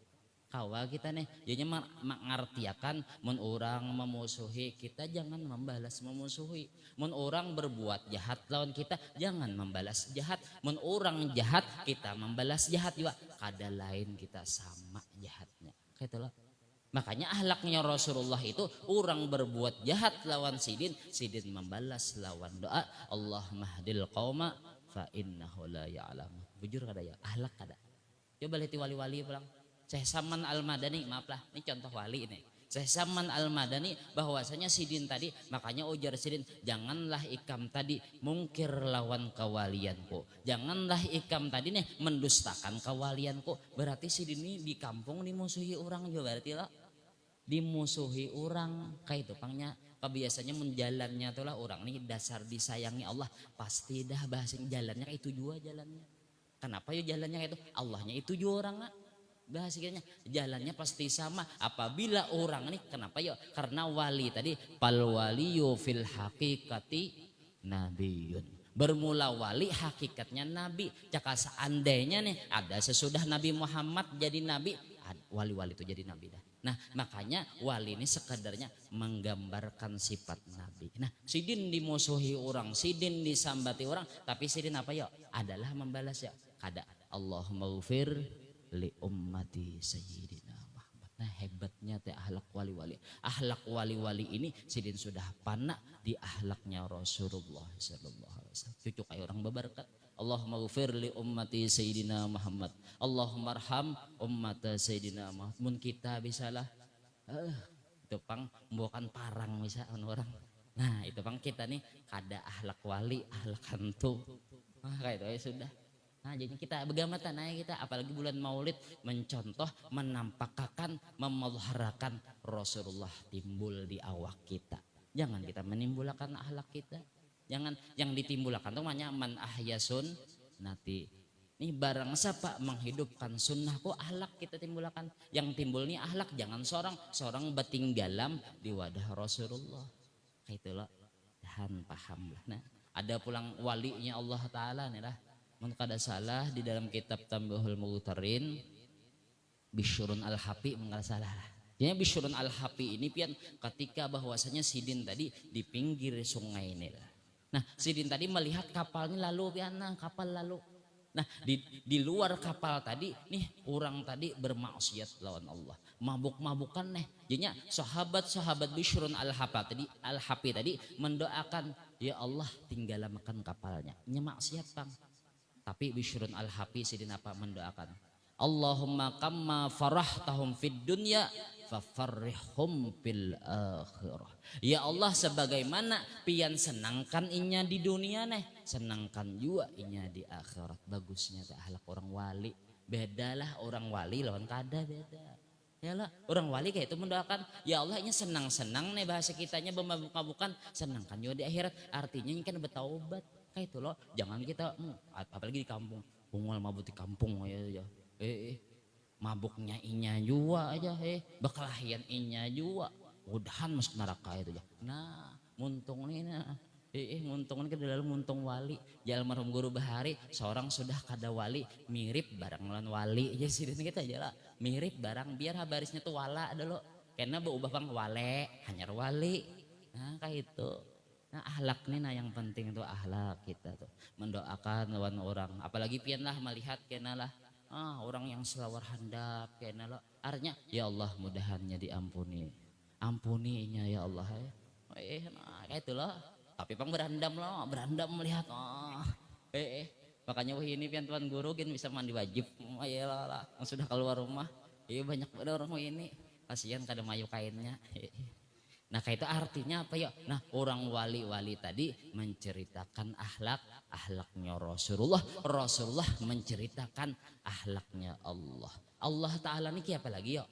B: Kawa kita nih jadinya mengartiakan mun orang memusuhi kita jangan membalas memusuhi, mun orang berbuat jahat lawan kita jangan membalas jahat, mun orang jahat kita membalas jahat juga, kada lain kita sama jahatnya kayak itulah. Makanya ahlaknya Rasulullah itu orang berbuat jahat lawan Sidin membalas lawan doa Allahumma hdil qauma fa innahu la ya'lamun. Bujur kada ya ahlak kada. Coba lihat wali-wali pulang. Syekh Saman Al-Madani, maaflah, ini contoh wali ini. Syekh Saman Al-Madani bahwasanya Sidin tadi, makanya ujar Sidin, janganlah ikam tadi mungkir lawan kewalianku. Janganlah ikam tadi nih mendustakan kewalianku. Berarti Sidin ini di kampung dimusuhi orang juga berarti lah. Dimusuhi orang, kayak itu pangnya kebiasaannya menjalannya tuh lah orang ini dasar disayangi Allah. Pasti dah bahasa jalannya itu juga jalannya. Kenapa ya jalannya kayak itu? Allahnya itu juga orang nggak? Bahasanya jalannya pasti sama. Apabila orang ini kenapa ya? Karena wali tadi pal waliyu fil haqiqati nabiyun. Bermula wali hakikatnya nabi. Jika seandainya nih ada sesudah Nabi Muhammad jadi nabi, wali-wali itu jadi nabi dah. Nah makanya wali ini sekedarnya menggambarkan sifat nabi. Nah sidin dimusuhi orang, sidin disambati orang, tapi sidin apa ya? Adalah membalas ya. Kada Allahumma ghfir li ummati sayyidina Muhammad. Nah hebatnya teh ahlak wali-wali. Ahlak wali-wali ini sidin sudah panak di ahlaknya Rasulullah sallallahu alaihi wasallam. Cucu kayak orang berberkat. Allahumma ghfir li ummati sayyidina Muhammad. Allahumma arham ummata sayyidina Muhammad. Mun kita bisalah itu pang bukan parang bisa orang. Nah itu pang kita nih kada ahlak wali, ahlak hantu. Kayak itu ya sudah. Nah jadi kita begamatan nah kita apalagi bulan Maulid mencontoh, menampakkan, memeliharakan Rasulullah timbul di awak kita. Jangan kita menimbulkan akhlak kita. Jangan yang ditimbulkan tuh namanya man ahyasun nati. Nih barang siapa menghidupkan sunnahku akhlak kita timbulkan. Yang timbul nih akhlak jangan seorang batinggalam di wadah Rasulullah. Kayak itulah dan paham lah. Nah ada pulang walinya Allah Ta'ala nih lah. Mun kada salah di dalam kitab Tambahul Mughtarin Bishrun Al-Hafi mengkala salah. Jadi Bishrun Al-Hafi ini pian ketika bahwasanya sidin tadi di pinggir sungai ini. Nah, sidin tadi melihat kapal ini lalu pian kapal lalu. Nah, di luar kapal tadi nih orang tadi bermaksiat lawan Allah. Mabuk-mabukan nih. Jadinya sahabat-sahabat Bishrun Al-Hafi tadi mendoakan, ya Allah tinggalakan kapalnya. Nya maksiat bang. Tapi Bishrun Al-Hafi sidin apa mendoakan, Allahumma kamma farahtahum fid dunya fafarrihhum fil akhirah. Ya Allah sebagaimana pian senangkan inya di dunia nih, senangkan juga inya di akhirat. Bagusnya teh akhlak orang wali. Bedalah orang wali lawan kada beda. Yalah orang wali kayak itu mendoakan, ya Allah inya senang-senang nih bahasa kitanya memabuk-mabukan, senangkan juga di akhirat. Artinya ini kan bertaubat. Kayak itu loh, jangan kita apalagi di kampung, bungul mabuk di kampung ya. Mabuknya inya juga aja bekelahian inya juga udahan masuk neraka itu aja. Nah muntung nih muntung ini ke dalam muntung wali jalan marhum guru bahari seorang sudah kada wali mirip barang lawan wali aja sih kita aja lah mirip barang biar barisnya tuh wala ada lo karena berubah bang wale hanya wali. Nah kayak itu. Nah ahlak nih nah yang penting itu ahlak kita tuh mendoakan lawan orang apalagi pian lah melihat kena lah orang yang selawar handap kena lah artinya ya Allah mudahannya diampuni ampuninya ya Allah nah kayak itu loh tapi pang berandam melihat makanya wah ini pian tuan guru kan bisa mandi wajib lah sudah keluar rumah banyak pada orang ini kasihan kada mayu kainnya. Nah kayak itu artinya apa ya? Nah orang wali-wali tadi menceritakan akhlaknya Rasulullah menceritakan akhlaknya Allah. Allah Ta'ala ini apa lagi ya?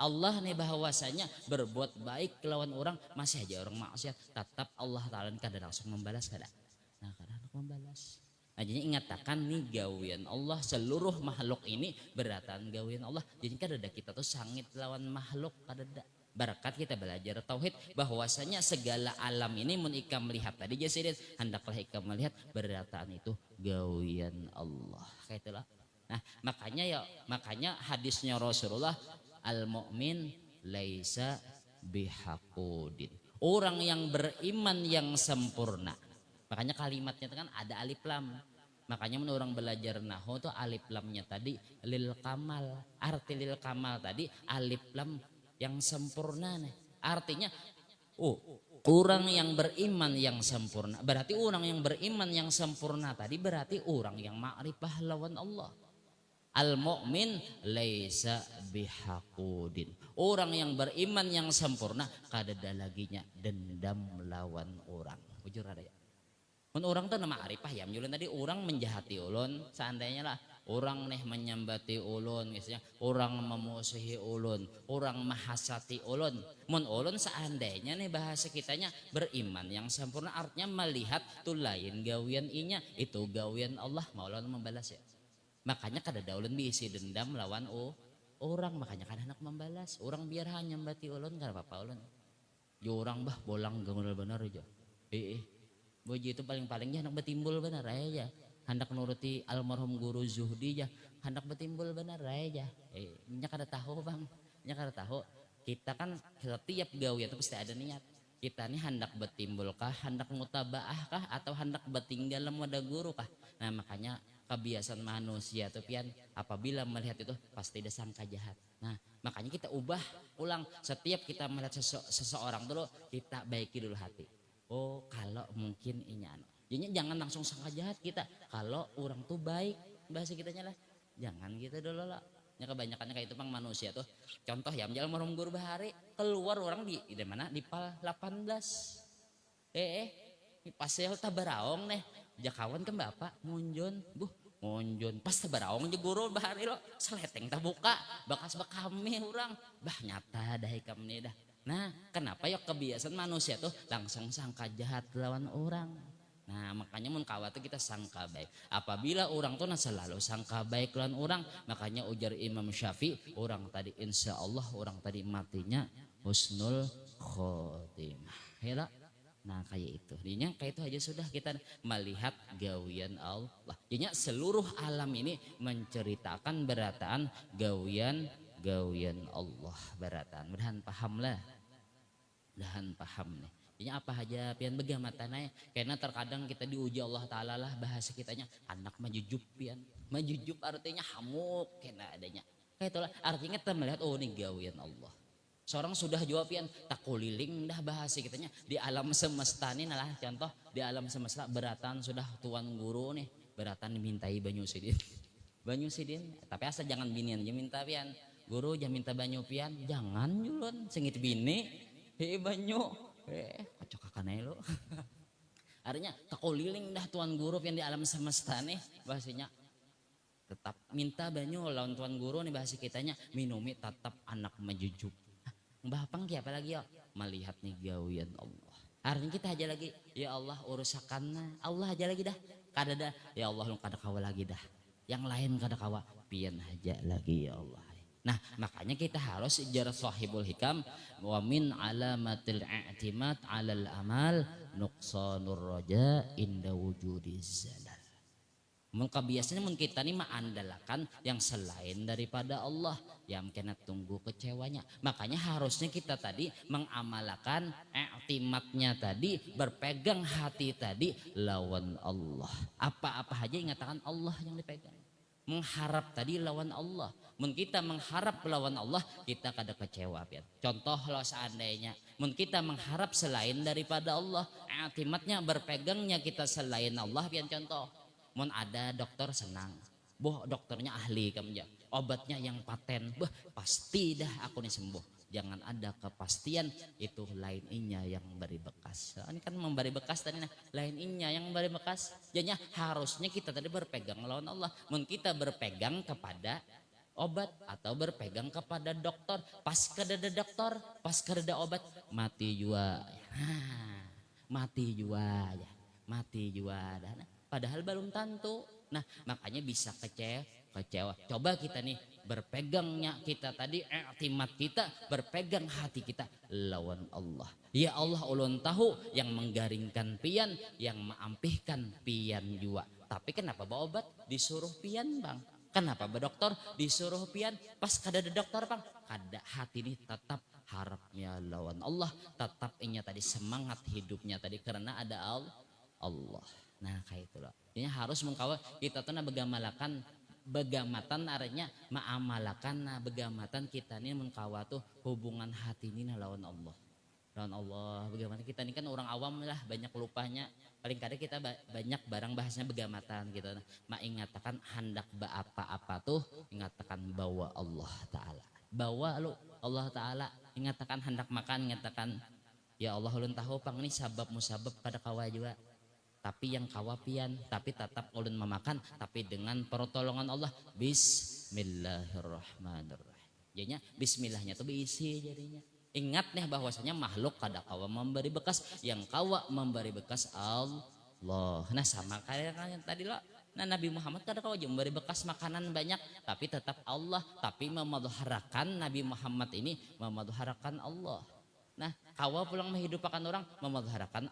B: Allah nih bahwasanya berbuat baik lawan orang masih aja orang maksiat tetap Allah Ta'ala kadang langsung membalas kada. Nah kadang membalas. Nah jadi ingatakan nih gawian Allah seluruh makhluk ini beratan gawian Allah. Jadi kada kita tuh sangit lawan makhluk kada. Berkat kita belajar tauhid bahwasanya segala alam ini mun ikam melihat tadi jadi hendaklah ikam melihat berataan itu gawian Allah kayak itulah. Nah makanya hadisnya Rasulullah al mu'min laisa bihaqudin orang yang beriman yang sempurna. Makanya kalimatnya itu kan ada alif lam. Makanya menurut orang belajar nahwu tuh alif lamnya tadi lil kamal. Arti lil kamal tadi alif lam yang sempurna nih. Artinya orang yang beriman yang sempurna. Berarti orang yang beriman yang sempurna tadi berarti orang yang ma'rifah lawan Allah. Al-mu'min laisa bihaqudin. Orang yang beriman yang sempurna kada ada laginya dendam lawan orang. Bujur ada ya. Orang tuh nama ma'rifah ya. Menyulen tadi orang menjahati ulun seandainya lah. Orang nih menyambati ulun, misalnya orang memusuhi ulun, orang mahasati ulun. Mun ulun seandainya nih bahasa kitanya beriman yang sempurna artinya melihat tuh lain gawian inya itu gawian Allah maulana membalas ya. Makanya kada ulun diisi dendam lawan orang, makanya kada hendak membalas. Orang biar hanya bati ulun kada apa-apa ulun. Jo orang bah bolang gangul benar aja. Boji itu paling-palingnya hendak betimbul benar aja. Hendak nuruti almarhum guru Zuhdi aja. Hendak betimbul benar aja. Nya kada tahu bang. Nya kada tahu. Kita kan setiap gawe itu pasti ada niat. Kita nih hendak betimbul kah, hendak mutabaah kah, atau hendak betinggal pada guru kah. Nah makanya kebiasaan manusia tuh pian apabila melihat itu pasti ada sangka jahat. Nah makanya kita ubah ulang setiap kita melihat seseorang dulu kita baiki dulu hati. Oh kalau mungkin ini jadi jangan langsung sangka jahat kita. Kalau orang tuh baik bahasa kitanya lah jangan gitu dulu lah. Ya kebanyakannya kayak itu pang manusia tuh. Contoh ya menjalan marhum guru bahari keluar orang di mana di pal 18. Pas saya tabaraong nih. Jakawan kan bapak ngunjun, ngunjun pas tabaraong aja guru bahari lo seleteng tabuka bakas bakami orang bah nyata dah ikam nih dah. Nah kenapa ya kebiasaan manusia tuh langsung sangka jahat lawan orang. Nah makanya mun kawa tuh kita sangka baik. Apabila orang tuh selalu sangka baik lawan orang, makanya ujar Imam Syafi'i orang tadi insya Allah orang tadi matinya husnul khotimah. Hela. Nah kayak itu. Dinya kayak itu aja sudah kita melihat gawian Allah. Dinya seluruh alam ini menceritakan berataan gawian Allah berataan. Mudahan paham lah. Mudahan paham nih. Ini apa aja pian begamatannya karena terkadang kita diuji Allah Ta'ala lah bahasa kitanya anak majujup pian majujup artinya hamuk kena adanya kayak itulah artinya kita melihat oh ini gawian Allah seorang sudah jawab pian tak kuliling dah bahasa kitanya di alam semesta ini lah contoh di alam semesta beratan sudah tuan guru nih beratan dimintai banyu sidin tapi asal jangan binian aja minta pian guru jangan minta banyu pian jangan julun sengit bini banyu kocok akan lo. Artinya kekoliling dah tuan guru yang di alam semesta nih bahasanya tetap minta banyu lawan tuan guru nih bahasa kitanya minumi tetap anak majujup. Mbah pang apa lagi ya melihat nih gawian Allah. Artinya kita aja lagi ya Allah urusakanna Allah aja lagi dah kada dah ya Allah lu kada kawa lagi dah yang lain kada kawa pian aja lagi ya Allah. Nah makanya kita harus jar sahibul hikam wa min alamatil i'timad alal amal nuqsanur raja inda wujudiz zalal. Maka biasanya mun kita nih mengandalkan yang selain daripada Allah yang kena tunggu kecewanya. Makanya harusnya kita tadi mengamalkan i'timadnya tadi berpegang hati tadi lawan Allah. Apa-apa aja ingatakan Allah yang dipegang. Mengharap tadi lawan Allah. Mun kita mengharap lawan Allah, kita kada kecewa. Pian. Contoh lo seandainya, mun kita mengharap selain daripada Allah, i'timadnya berpegangnya kita selain Allah. Pian contoh, mun ada dokter senang, dokternya ahli kamu obatnya yang paten, pasti dah aku nih sembuh. Jangan ada kepastian itu lain inya yang beri bekas. Ini kan memberi bekas tadi nah, lain inya yang beri bekas. Jadinya harusnya kita tadi berpegang lawan Allah. Mungkin kita berpegang kepada obat atau berpegang kepada dokter. Pas kedada dokter, pas kedada obat, mati jua. Mati jua ya. Mati jua. Nah, padahal belum tentu. Nah makanya bisa kecewa. Coba kita nih berpegangnya kita tadi i'timad kita berpegang hati kita lawan Allah. Ya Allah ulun tahu yang menggaringkan pian yang mengampihkan pian jua. Tapi kenapa bawa obat disuruh pian bang? Kenapa dokter disuruh pian? Pas kada ada dokter bang, kada hati ini tetap harapnya lawan Allah. Tetap inya tadi semangat hidupnya tadi karena ada Allah. Nah kayak itulah. Ini harus mengkawal kita tuh begamalakan begamatan artinya ma'amalakan begamatan kita ini mengkawa tuh hubungan hati ini lawan Allah. Lawan Allah begamatan kita ini kan orang awam lah banyak lupanya. Paling kadang kita banyak barang bahasanya begamatan gitu. Mengatakan hendak apa-apa tuh ingatakan bawa Allah Ta'ala. Bawa lu Allah Ta'ala ingatakan hendak makan ingatakan ya Allah ulun tahu pang ini sabab musabab pada kawa juga. Tapi yang kawapian, tapi tetap ulun memakan, tapi dengan pertolongan Allah. Bismillahirrahmanirrahim. Jadinya Bismillahnya itu diisi jadinya. Ingat nih bahwasanya makhluk kada kawa memberi bekas, yang kawa memberi bekas Allah. Nah sama kayak yang tadi lo Nah Nabi Muhammad kada kau aja memberi bekas makanan banyak, tapi tetap Allah, tapi memadharakan Nabi Muhammad ini memadharakan Allah. Nah kawa pulang menghidupakan orang memadharakan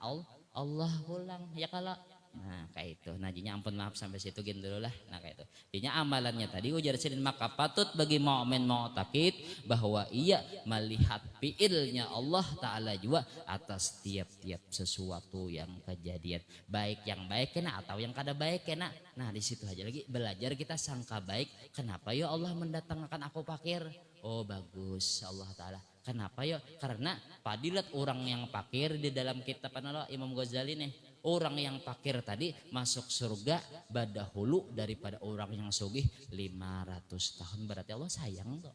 B: Allah pulang ya kalau. Nah kayak itu. Nah jinya ampun maaf sampai situ gini dulu lah. Nah kayak itu. Jinya amalannya tadi ujar sidin maka patut bagi mu'min mu'taqid bahwa ia melihat fiilnya Allah Ta'ala juga atas tiap-tiap sesuatu yang kejadian. Baik yang baik kena atau yang kada baik kena. Nah di situ aja lagi belajar kita sangka baik. Kenapa ya Allah mendatangkan aku fakir? Oh bagus Allah Ta'ala. Kenapa ya? Karena padilat orang yang fakir di dalam kitab Imam Ghazali nih. Orang yang fakir tadi masuk surga badahulu daripada orang yang sugih 500 tahun. Berarti Allah sayang tuh.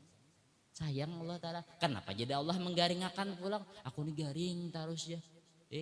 B: Sayang Allah Ta'ala. Kenapa jadi Allah menggaringakan pulang? Aku nih garing terus ya.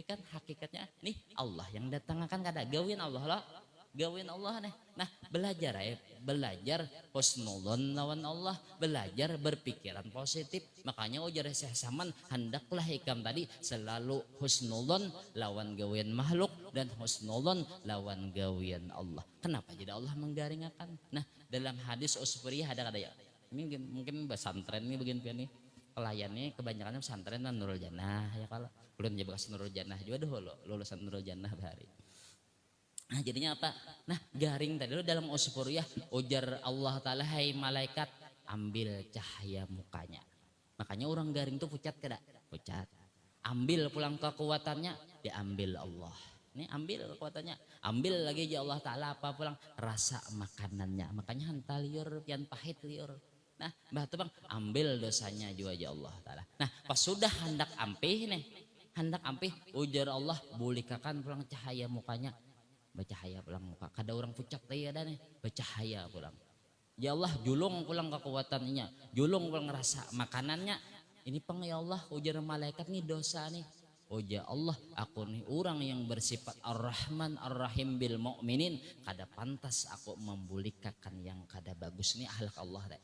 B: Kan hakikatnya nih Allah yang datangkan kada gawin Allah lah. Gawin Allah nih. Nah belajar ya. Belajar husnudzon lawan Allah. Belajar berpikiran positif. Makanya ujar Syekh Saman hendaklah hikam tadi selalu husnudzon lawan gawin makhluk. Dan husnudzon lawan gawin Allah. Kenapa jadi Allah menggaringakan? Nah dalam hadis Usfuriyah ada kata ya. Ini mungkin pesantren ini begini nih. Pelayannya kebanyakannya pesantren dan Nurul Jannah ya kalau. Belum jadi bekas Nurul Jannah juga dulu lulusan Nurul Jannah bahari. Nah jadinya apa? Nah garing tadi lo dalam Usfuriyah ujar Allah Ta'ala hai malaikat ambil cahaya mukanya. Makanya orang garing tuh pucat kada? Pucat. Ambil pulang kekuatannya diambil Allah. Ini ambil kekuatannya. Ambil lagi ya Allah Ta'ala apa pulang? Rasa makanannya. Makanya hantal liur pian pahit liur. Nah mbah tuh bang ambil dosanya juga ya Allah Ta'ala. Nah pas sudah hendak ampih nih. Hendak ampih ujar Allah bulikakan pulang cahaya mukanya. Bercahaya pulang muka. Kada orang pucat tadi ada nih. Bercahaya pulang. Ya Allah julung pulang kekuatannya. Julung pulang rasa makanannya. Ini pang ya Allah ujar malaikat nih dosa nih. Ujar Allah aku nih orang yang bersifat ar-Rahman ar-Rahim bil mu'minin. Kada pantas aku membulikakan yang kada bagus. Ini ahlak Allah deh.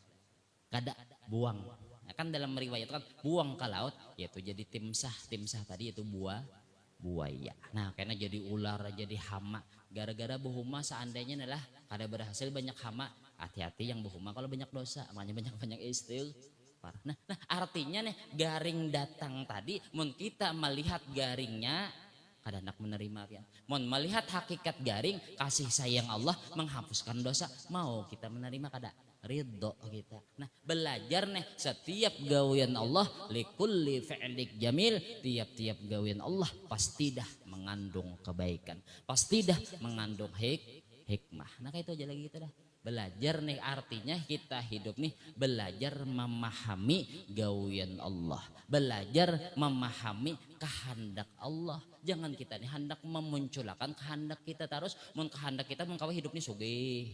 B: Kada buang. Nah, kan dalam riwayat kan buang ke laut. Yaitu jadi timsah. Timsah tadi itu buaya. Nah karena jadi ular jadi hama gara-gara buhuma seandainya adalah kada berhasil banyak hama hati-hati yang buhuma kalau banyak dosa makanya banyak istighfar. Nah artinya nih garing datang tadi mun kita melihat garingnya kada hendak menerima ya. Mun melihat hakikat garing kasih sayang Allah menghapuskan dosa mau kita menerima kada ridho kita. Nah belajar nih setiap gawian Allah likulli fi'lik jamil tiap-tiap gawian Allah pasti dah mengandung kebaikan pasti dah mengandung hikmah. Nah kayak itu aja lagi kita dah belajar nih artinya kita hidup nih belajar memahami gawian Allah belajar memahami kehendak Allah. Jangan kita nih hendak memunculkan kehendak kita terus mun kehendak kita mun kawa hidup nih sugih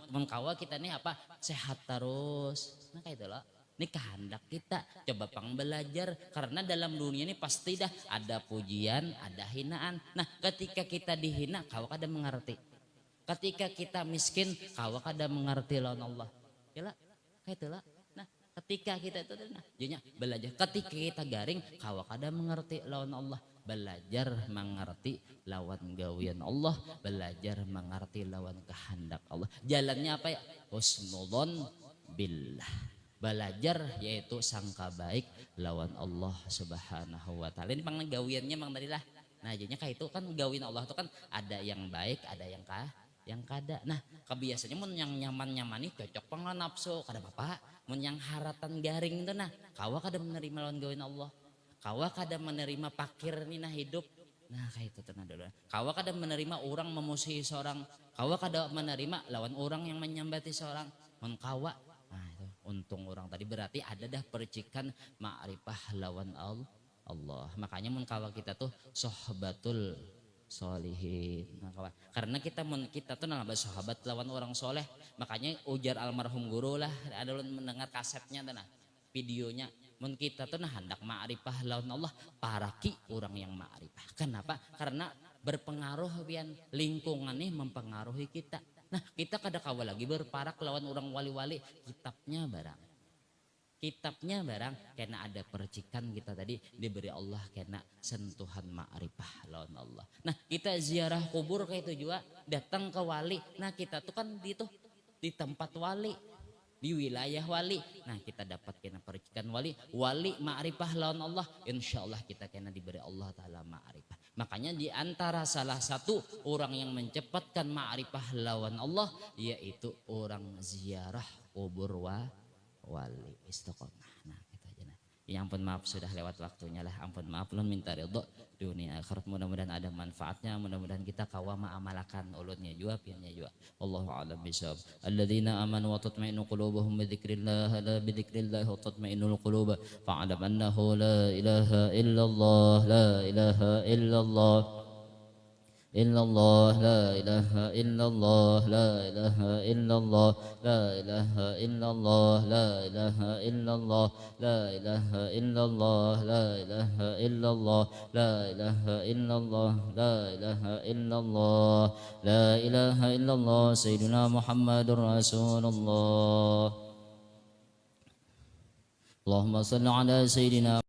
B: mengkawa kita nih apa sehat terus. Nah kayak itu loh ini kehendak kita coba pang belajar karena dalam dunia ini pasti dah ada pujian ada hinaan. Nah ketika kita dihina kawa kada mengerti ketika kita miskin kawa kada mengerti lawan Allah ya lah kayak itu lah. Nah ketika kita itu nah jadinya belajar ketika kita garing kawa kada mengerti lawan Allah belajar mengerti lawan gawian Allah belajar mengerti lawan kehendak Allah. Jalannya apa ya husnudzon billah belajar yaitu sangka baik lawan Allah Subhanahu wa taala. Ini pang gawiannya mang tadi lah. Nah jadinya kayak itu kan gawian Allah itu kan ada yang baik ada yang kada. Nah kebiasaannya mun yang nyaman nih cocok pang nafsu kada apa-apa. Mun yang haratan garing itu nah kawa kada menerima lawan gawian Allah. Kawa kada menerima pakir nih nah hidup. Nah kayak itu tenang dulu. Kawa kada menerima orang memusuhi seorang. Kawa kada menerima lawan orang yang menyambati seorang. Mun kawa. Nah itu untung orang tadi berarti ada dah percikan ma'rifah lawan Allah. Makanya mun kawa kita tuh sohbatul solihin. Nah, kawan. Karena kita tuh nambah sahabat lawan orang soleh. Makanya ujar almarhum guru lah. Ada mendengar kasetnya nah videonya. Mun kita tuh nah hendak ma'rifah lawan Allah paraki orang yang ma'rifah. Kenapa? Karena berpengaruh pian lingkungan nih mempengaruhi kita. Nah kita kada kawa lagi berparak lawan orang wali-wali kitabnya barang. kitabnya barang karena ada percikan kita tadi diberi Allah karena sentuhan ma'rifah lawan Allah. Nah kita ziarah kubur kayak itu juga datang ke wali. Nah kita tuh kan di tempat wali, di wilayah wali. Nah kita dapat kena percikan wali ma'rifah lawan Allah. Insya Allah kita kena diberi Allah Ta'ala ma'rifah. Makanya di antara salah satu orang yang mencepatkan ma'rifah lawan Allah yaitu orang ziarah kubur wali istiqomah. Nah kita aja nah. Ya ampun maaf sudah lewat waktunya lah. Ampun maaf ulun minta ridho dunia akhirat, mudah-mudahan ada manfaatnya, mudah-mudahan kita kawama amalakan ulunnya juga piannya juga. Allahu a'lam bishawab. Alladzina amanu wa tatma'innu qulubuhum bi dzikrillah la bi dzikrillah wa tatma'innul qulub fa'lam annahu la ilaha illallah la ilaha illallah إلا الله لا إله إلا الله لا إله إلا الله لا إله إلا الله لا إله إلا الله لا إله إلا الله لا إله إلا الله لا إله إلا الله لا إله إلا الله لا إله إلا الله سيدنا محمد رسول الله اللهم صل على سيدنا